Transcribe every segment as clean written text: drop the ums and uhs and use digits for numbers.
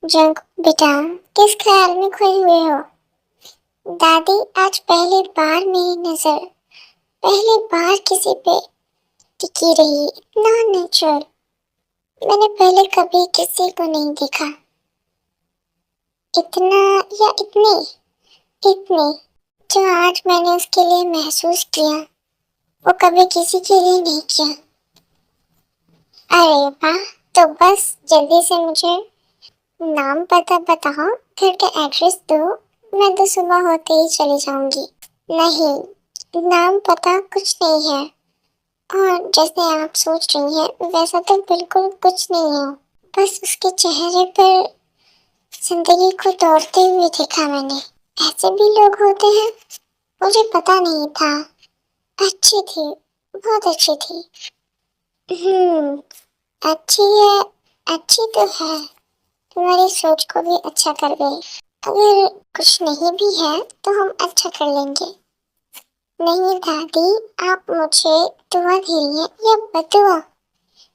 Junk बेटा, किस ख्याल में खोए हुए हो? दादी, आज पहली बार मेरी नजर पहली बार किसी पे टिकी रही, इतना नेचुरल। मैंने पहले कभी किसी को नहीं देखा इतना, या इतने इतने जो आज मैंने उसके लिए महसूस किया, वो कभी किसी के लिए नहीं किया। अरे वाह, तो बस जल्दी से मुझे नाम पता बताओ, घर का एड्रेस दो, मैं तो सुबह होते ही चली जाऊंगी। नहीं, नाम पता कुछ नहीं है, और जैसे आप सोच रही हैं वैसा तो बिल्कुल कुछ नहीं है। बस उसके चेहरे पर जिंदगी को दौड़ते हुए देखा मैंने। ऐसे भी लोग होते हैं, मुझे पता नहीं था। अच्छी थी, बहुत अच्छी थी। अच्छी है, अच्छी तो है, तुम्हारी सोच को भी अच्छा कर गई। अगर कुछ नहीं भी है तो हम अच्छा कर लेंगे। नहीं दादी, आप मुझे दुआ दे रही हैं या बदुआ?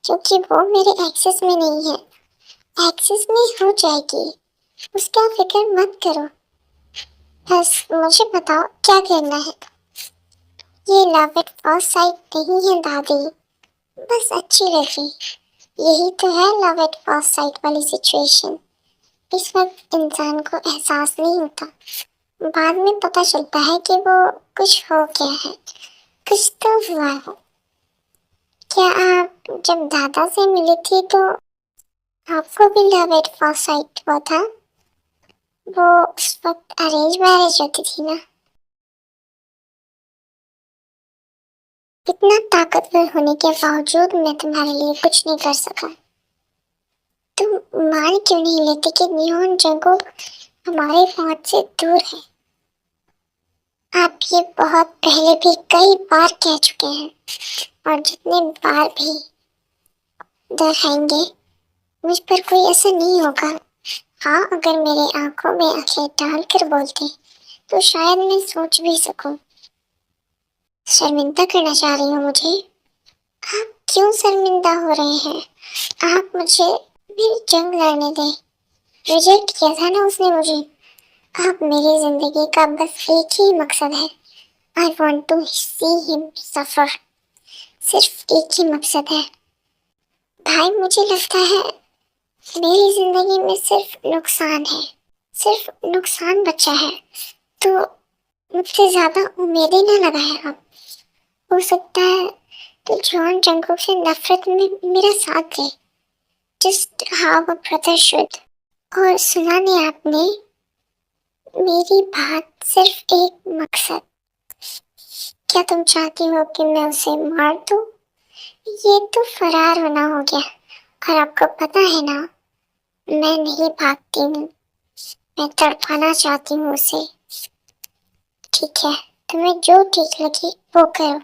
क्योंकि वो मेरे एक्सेस में नहीं है। एक्सेस में हो जाएगी, उसका फिक्र मत करो। बस मुझे बताओ क्या करना है। ये लव एट फर्स्ट साइट नहीं है दादी, बस अच्छी लगी। यही तो है लव एट फर्स्ट साइट वाली सिचुएशन। इस वक्त इंसान को एहसास नहीं होता, बाद में पता चलता है कि वो कुछ हो गया है, कुछ तो हुआ हो। क्या आप जब दादा से मिली थी तो आपको भी लव एट फर्स्ट साइट हुआ था? वो उस वक्त अरेंज मैरिज होती थी ना? इतना ताकतवर होने के बावजूद मैं तुम्हारे लिए कुछ नहीं कर सका। तुम मान क्यों नहीं लेते कि नियॉन जंगल हमारे पहुंच से दूर है? आप ये बहुत पहले भी कई बार कह चुके हैं, और जितने बार भी दोहराएंगे, मुझ पर कोई असर नहीं होगा। हाँ, अगर मेरे आंखों में आंखें डाल कर बोलते तो शायद मैं सोच भी सकूं। शर्मिंदा करना चाह रही हो मुझे? आप क्यों शर्मिंदा हो रहे हैं? आप मुझे मेरी जंग लड़ने दें। रिजेक्ट किया था ना उसने मुझे। अब मेरी जिंदगी का बस एक ही मकसद है, I want to see him सफर। सिर्फ एक ही मकसद है भाई। मुझे लगता है मेरी जिंदगी में सिर्फ नुकसान है, सिर्फ नुकसान बचा है। तो मुझसे ज्यादा उम्मीदें न लगाए आप। हो सकता है तो जॉन जंगल से नफरत में मेरा साथ दे, just how a brother should. और सुना नहीं आपने मेरी बात? सिर्फ एक मकसद। क्या तुम चाहती हो कि मैं उसे मार दूं? ये तो फरार होना हो गया, और आपको पता है ना, मैं नहीं भागती हूँ, मैं तड़पाना चाहती हूँ उसे। ठीक है, तुम्हें जो ठीक लगे वो करो।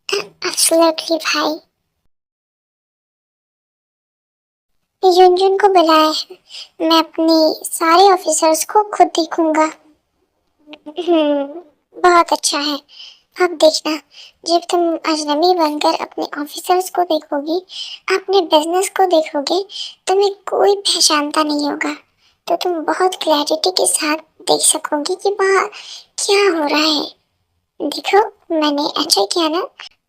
एब्सोल्युटली भाई। युनजुन को बुलाया है, मैं अपनी सारे ऑफिसर्स को खुद देखूंगा। बहुत अच्छा है। अब देखना, जब तुम अजनबी बनकर अपने ऑफिसर्स को देखोगी, अपने बिजनेस को देखोगे, तुम्हें कोई पहचानता नहीं होगा। तो तुम बहुत क्लैरिटी के साथ देख सकोगी कि वहाँ क्या हो रहा है। देखो, मैंने अच्छा किया ना,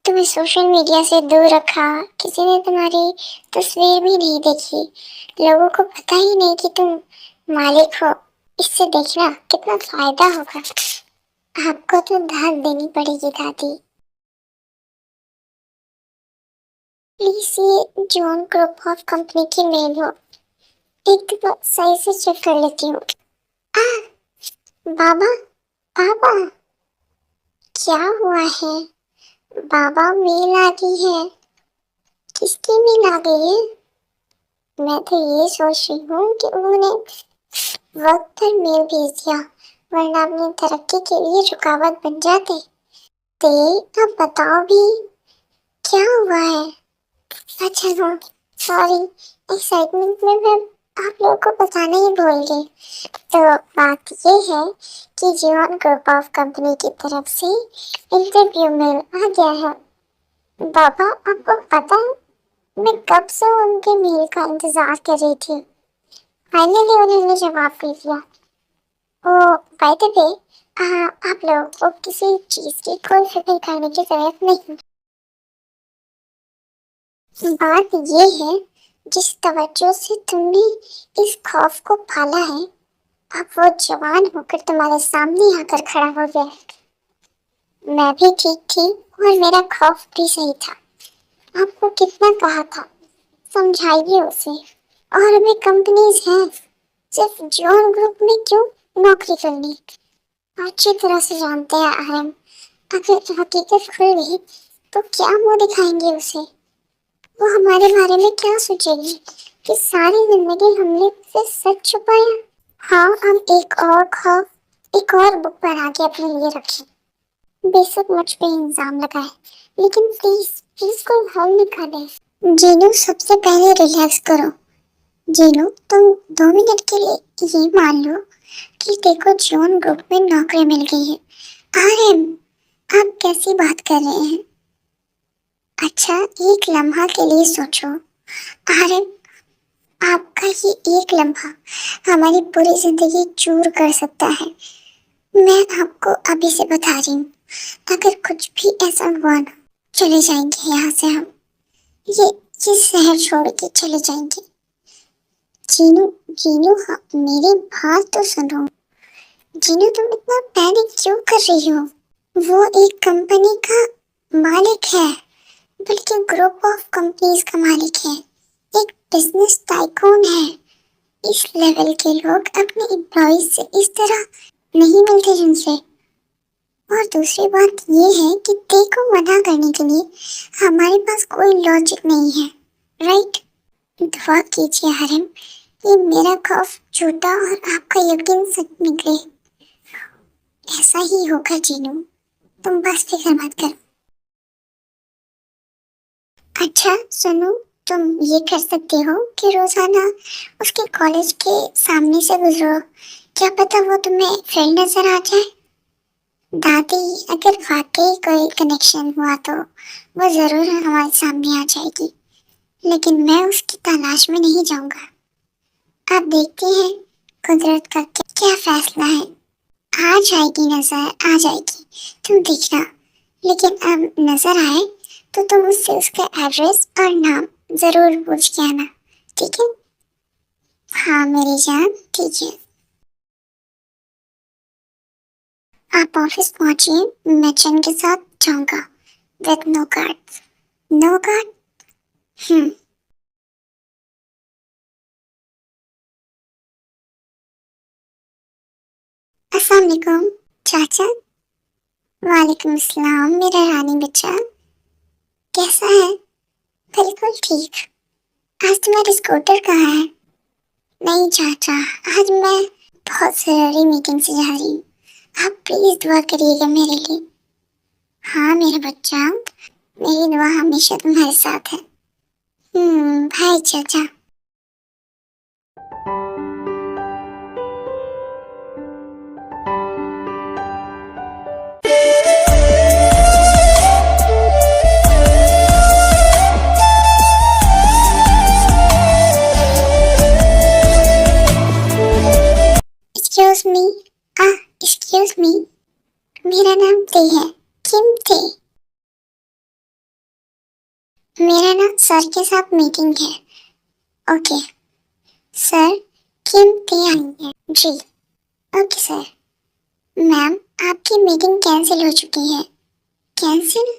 तुम्हें सोशल मीडिया से दूर रखा। किसी ने तुम्हारी तस्वीर भी नहीं देखी, लोगों को पता ही नहीं कि तुम मालिक हो। इससे देखना कितना फायदा होगा। आपको तो दाद देनी पड़ेगी दादी। प्लीज ये जॉन ग्रुप ऑफ कंपनी की मेल हो, एक दफा सही से चेक कर लेती हूँ। आ, बाबा, पापा, क्या हुआ है? बाबा, मेल आ गई है। किसकी मेल आ गई है? मैं तो ये सोच रही हूँ कि उन्होंने वक्त पर मेल भेज दिया, वरना अपनी तरक्की के लिए रुकावट बन जाते। ते, अब बताओ भी, क्या हुआ है? अच्छा हाँ, सॉरी, एक्साइटमेंट में मैं आप लोगों को बताना ही भूल गई। तो बात ये है कि जीवन ग्रुप ऑफ कंपनी की तरफ से इंटरव्यू मेल आ गया है। बाबा, आपको पता है मैं कब से उनके मेल का इंतजार कर रही थी। फाइनली उन्होंने जवाब दे दिया। ओ बाय द वे, आप लोगों को किसी चीज की कोई फिक्र करने की जरूरत नहीं। बात ये है, जिस तवज्जो से तुमने इस खौफ को पाला है, अब वो जवान होकर तुम्हारे सामने आकर खड़ा हो गया है। मैं भी ठीक थी और मेरा खौफ भी सही था। आपको कितना कहा था, समझाइए उसे। और भी कंपनीज हैं, सिर्फ जॉन ग्रुप में क्यों नौकरी करनी। अच्छी तरह से जानते हैं आरएम, अगर हकीकत खुल गई तो क्या मुंह दिखाएंगे उसे। वो हमारे बारे में क्या सोचेगी कि सारी जिंदगी हमने से सच छुपाया। हाँ, हम एक और बुक बना के अपने लिए रखें। बेशक मुझ पे इल्जाम लगाए, लेकिन प्लीज प्लीज कोई हल निकाले। जीनू, सबसे पहले रिलैक्स करो। जीनू, तुम 2 मिनट के लिए ये मान लो कि देखो जॉन ग्रुप में नौकरी मिल गई है। आरएम, आप कैसी बात कर रहे हैं? अच्छा, एक लम्हा के लिए सोचो। आरएम, आपका ये एक लम्हा हमारी पूरी जिंदगी चूर कर सकता है। मैं आपको अभी से बता रही हूँ, अगर कुछ भी ऐसा हुआ ना, चले जाएंगे यहाँ से हम। ये ये शहर छोड़ के चले जाएंगे। जीनू, जीनू, हाँ, मेरी बात तो सुनो। जीनू, तुम इतना पैनिक क्यों कर रही हो? वो एक कंपनी का मालिक है, बल्कि ग्रुप ऑफ कंपनीज का मालिक है। एक बिजनेस टाइकून है। इस लेवल के लोग अपने एम्प्लॉइज से इस तरह नहीं मिलते जिनसे। और दूसरी बात ये है कि ते को मना करने के लिए हमारे पास कोई लॉजिक नहीं है, राइट? दुआ कीजिए हरम, ये मेरा खौफ झूठा और आपका यकीन सच निकले। ऐसा ही होगा जीनू, तुम बस फिक्र मत करो। अच्छा सुनो, तुम ये कर सकते हो कि रोजाना उसके कॉलेज के सामने से गुजरो। क्या पता वो तुम्हें फिर नजर आ जाए। दादी, अगर वाकई कोई कनेक्शन हुआ तो वो जरूर हमारे सामने आ जाएगी, लेकिन मैं उसकी तलाश में नहीं जाऊंगा। आप देखते हैं कुदरत का क्या फैसला है। आ जाएगी नजर, आ जाएगी, तुम देखना। लेकिन अब नजर आए तो तुम उससे उसका एड्रेस और नाम जरूर पूछ के आना, ठीक है? हाँ मेरी जान, ठीक है। आप ऑफिस पहुंचिए, मैं चंद के साथ जाऊंगा। With no guard. No guard? अस्सलाम वालेकुम चाचा। वालेकुम सलाम मेरा रानी बच्चा, कैसा है? बिल्कुल ठीक। आज तुम्हारी स्कूटर कहाँ है? नहीं चाचा, आज मैं बहुत जरूरी मीटिंग से जा रही हूँ। आप प्लीज दुआ करिएगा मेरे लिए। हाँ मेरा बच्चा, मेरी दुआ हमेशा तुम्हारे साथ है। भाई चाचा। एक्सक्यूज मी, एक्सक्यूज मी, मेरा नाम ते है, किम ते। मेरा ना सर के साथ मीटिंग है। ओके सर, किम ते आई है जी। Okay sir. मैम, आपकी मीटिंग कैंसिल हो चुकी है। कैंसिल?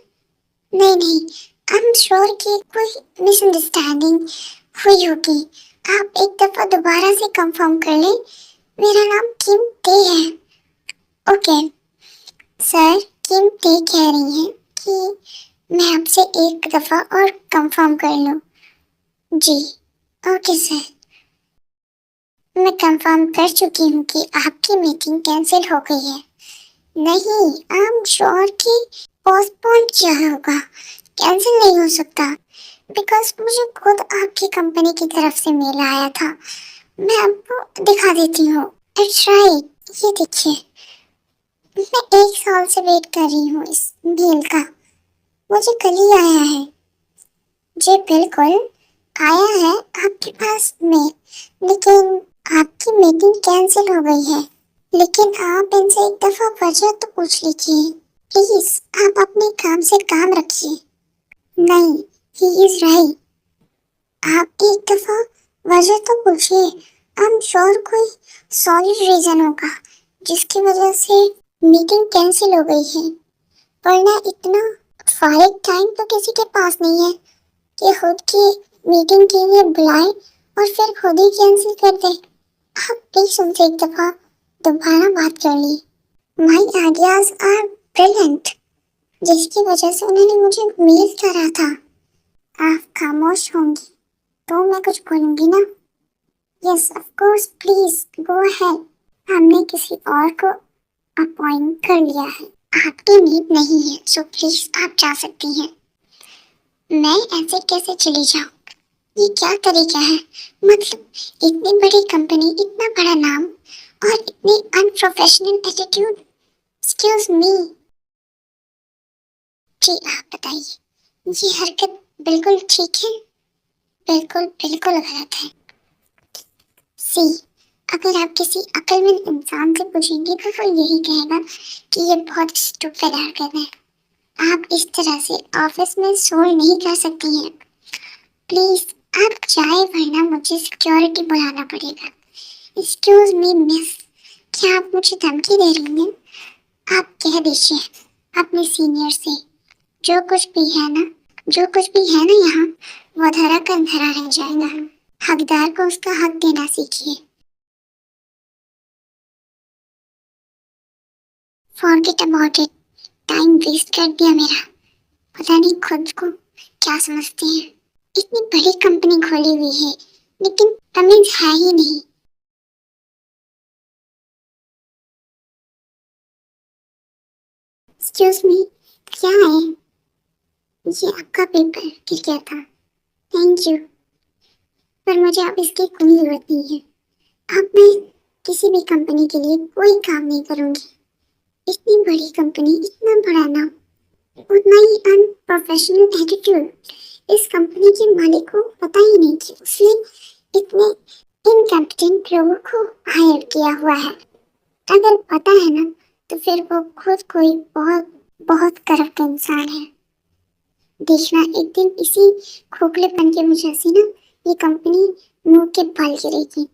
नहीं नहीं, आई एम श्योर कि कोई मिसअंडरस्टैंडिंग हुई होगी। आप एक दफा दोबारा से कंफर्म कर लें। मेरा नाम किम ते है। ओके सर, किम ते कह रही हैं कि मैं आपसे एक दफा और कंफर्म कर लूं। जी ओके सर, मैं कंफर्म कर चुकी हूँ कि आपकी मीटिंग कैंसिल हो गई है। नहीं, आई एम श्योर कि पोस्टपोन किया होगा, कैंसिल नहीं हो सकता। बिकॉज मुझे खुद आपकी कंपनी की तरफ से मेल आया था। मैं आपको दिखा देती हूँ। इट्स राइट, ये देखिए। मैं 1 साल से वेट कर रही हूँ इस मेल का, मुझे कल ही आया है। जी बिल्कुल, आया है आपके पास मेल, लेकिन आपकी मीटिंग कैंसिल हो गई है, लेकिन आप इनसे एक दफा वजह तो पूछ लीजिए। प्लीज, आप अपने काम से काम रखिए। नहीं, ही इज राइट। आप एक दफा वजह तो पूछिए। आई एम श्योर कोई सॉलिड रीजन होगा जिसकी वजह से मीटिंग कैंसिल हो गई है, वरना इतना फारिग टाइम तो किसी के पास नहीं है कि खुद की मीटिंग के लिए बुलाए और फिर खुद ही कैंसिल कर दे। आप प्लीज उनसे एक दफा दोबारा बात कर ली। माई आइडियाज आर ब्रिलियंट, जिसकी वजह से उन्होंने मुझे मेल करा था। आप खामोश होंगी तो मैं कुछ बोलूंगी ना। Yes of course, please go ahead. हमने किसी और को अपॉइंट कर लिया है। आपकी नीड नहीं है, सो प्लीज आप जा सकती हैं। मैं ऐसे कैसे चली जाऊं? ये क्या तरीका है? मतलब इतनी बड़ी कंपनी, इतना बड़ा नाम और इतनी अनप्रोफेशनल एटीट्यूड। Excuse me. जी आप बताइए, ये हरकत बिल्कुल ठीक है? बिल्कुल बिल्कुल गलत है। सी, अगर आप किसी अक्लमंद इंसान से पूछेंगे तो वो यही कहेगा कि ये बहुत स्टूपिड हरकत है। आप इस तरह से ऑफिस में शोर नहीं कर सकती हैं। प्लीज आप जाए, वरना मुझे सिक्योरिटी बुलाना पड़ेगा। एक्सक्यूज मी मिस, क्या आप मुझे धमकी दे रही हैं? आप कह दीजिए अपने सीनियर से, जो कुछ भी है ना, जो कुछ भी है ना यहाँ, वो धरा का धरा रह जाएगा। हकदार को उसका हक देना सीखिए। Forget about it. Time waste कर दिया मेरा। पता नहीं खुद को क्या समझते हैं। इतनी बड़ी कंपनी खोली हुई है, लेकिन तमीज है ही नहीं। एक्सक्यूज मी, क्या है? ये आपका पेपर गिर गया था। थैंक यू, पर मुझे अब इसकी कोई जरूरत नहीं है। अब मैं किसी भी कंपनी के लिए कोई काम नहीं करूंगी। इतनी बड़ी कंपनी, इतना बड़ा नाम, उतना ही अनप्रोफेशनल एटीट्यूड। इस कंपनी के मालिक को पता ही नहीं कि उसने इतने इनकम्पिटेंट लोगों को हायर किया हुआ है। अगर पता है ना, तो फिर वो खुद कोई बहुत बहुत करप्ट इंसान है। देखना, एक दिन इसी खोखलेपन की वजह से ना ये कंपनी मुंह के बल गिरेगी।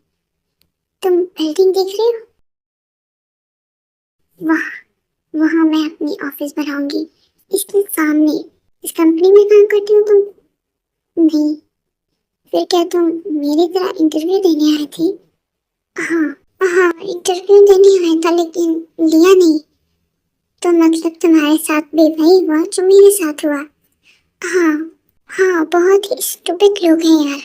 तुम बिल्डिंग देख रही हो? वाह, वहां मैं अपनी ऑफिस बनाऊंगी, इसके सामने। इस कंपनी में काम करती हो तुम? नहीं, फिर क्या तुम मेरी तरह इंटरव्यू देने आई थी? हाँ, हाँ इंटरव्यू देने आया था, लेकिन लिया नहीं। तो मतलब तुम्हारे साथ भी वही हुआ जो मेरे साथ हुआ? हाँ, हाँ बहुत ही स्टूपिड लोग हैं यार।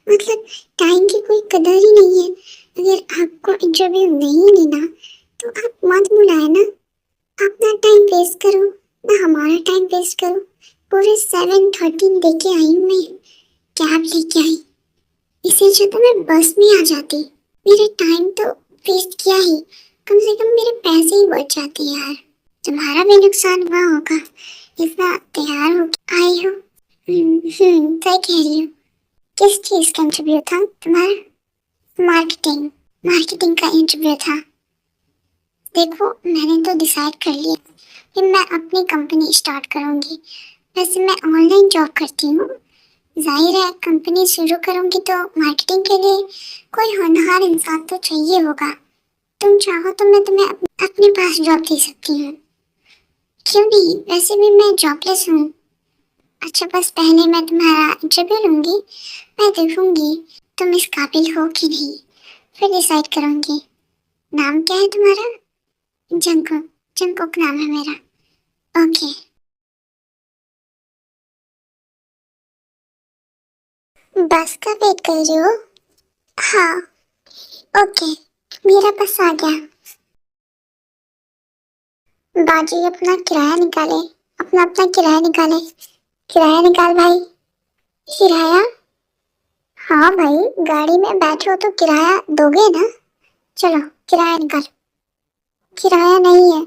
मतलब टाइम की कोई कदर ही नहीं है। अगर आपको इंटरव्यू नहीं लेना तो आप मत बुलाए ना। अपना टाइम वेस्ट करो, ना हमारा टाइम वेस्ट करो। पूरे 7:13 लेके आई हूँ मैं, कैब लेके आई। इससे अच्छा तो मैं बस में आ जाती। मेरा टाइम तो वेस्ट किया ही, कम से कम मेरे पैसे ही बच जाते यार। तुम्हारा भी नुकसान हुआ होगा, इतना तैयार हो आई हो। सही कह रही हो। किस चीज का इंटरव्यू था तुम्हारा? मार्केटिंग, मार्केटिंग का इंटरव्यू था। देखो, मैंने तो डिसाइड कर लिया कि मैं अपनी कंपनी स्टार्ट करूंगी। वैसे मैं ऑनलाइन जॉब करती हूँ। जाहिर है कंपनी शुरू करूंगी तो मार्केटिंग के लिए कोई होनहार इंसान तो चाहिए होगा। तुम चाहो तो मैं तुम्हें अपने पास जॉब दे सकती हूँ। क्यों नहीं, वैसे भी मैं जॉबलेस हूँ। अच्छा, बस पहले मैं तुम्हारा इंटरव्यू लूंगी। मैं देखूंगी तुम इस काबिल हो कि नहीं, फिर डिसाइड करूंगी। नाम क्या है तुम्हारा? जंकुक। जंकुक नाम है मेरा। ओके। बस का वेट कर रही हो? हाँ। ओके, मेरा बस आ गया। बाजी अपना किराया निकाले, अपना अपना किराया निकाले। किराया निकाल भाई। किराया? हाँ भाई, गाड़ी में बैठो तो किराया दोगे ना? चलो किराया निकालो। किराया नहीं है।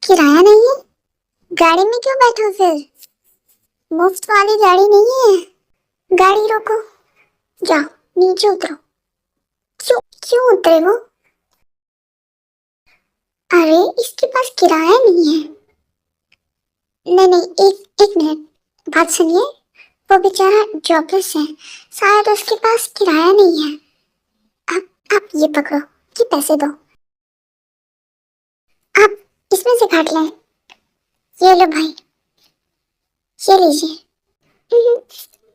किराया नहीं है? गाड़ी में क्यों बैठो फिर? मुफ्त वाली गाड़ी नहीं है। गाड़ी रोको, जाओ नीचे उतरो। क्यों क्यों उतरे वो? अरे इसके पास किराया नहीं है। नहीं नहीं, एक मिनट, बात सुनिए। वो बेचारा जॉबलेस है, शायद उसके पास किराया नहीं है। आप ये पकड़ो, ये पैसे दो, आप इसमें से काट लें। ये लो भाई, ये लीजिए।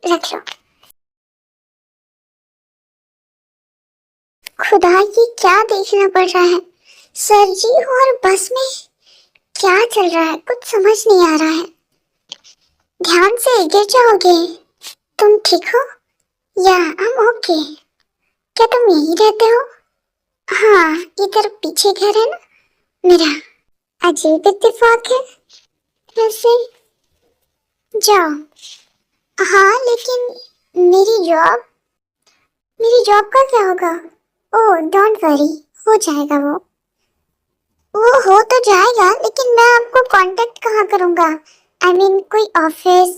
रख लो। खुदा, ये क्या देखना पड़ रहा है सर जी, और बस में क्या चल रहा है कुछ समझ नहीं आ रहा है। ध्यान से गिर जाओगे। तुम ठीक हो? या हम ओके? क्या तुम यहीं रहते हो? हाँ, इधर पीछे घर है ना मेरा। अजीब इत्तेफाक है वैसे। जाओ। हाँ लेकिन मेरी जॉब मेरी जॉब का क्या होगा? ओह डोंट वरी, हो जाएगा वो हो तो जाएगा, लेकिन मैं आपको कांटेक्ट कहाँ करूँगा? आई मीन कोई ऑफिस?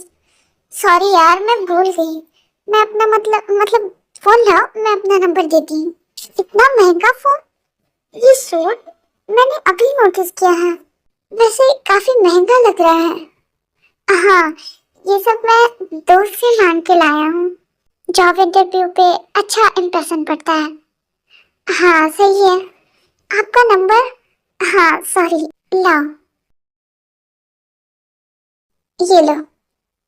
सॉरी यार, मैं भूल गई। मैं अपना मतलब फोन लाओ, मैं अपना नंबर देती हूँ। इतना महंगा फोन? ये सूट मैंने अभी नोटिस किया है, वैसे काफी महंगा लग रहा है। हाँ, ये सब मैं दोस्त से मांग के लाया हूँ। जॉब इंटरव्यू पे अच्छा इम्प्रेशन पड़ता है। हाँ सही है। आपका नंबर? हाँ सॉरी, लाओ, ये लो।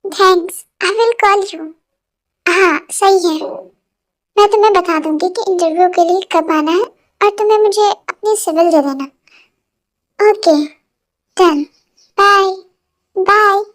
Thanks, I will call you. हाँ सही है। मैं तुम्हें बता दूंगी कि इंटरव्यू के लिए कब आना है, और तुम्हें मुझे अपनी सिविल दे देना। Okay, done. बाय। बाय।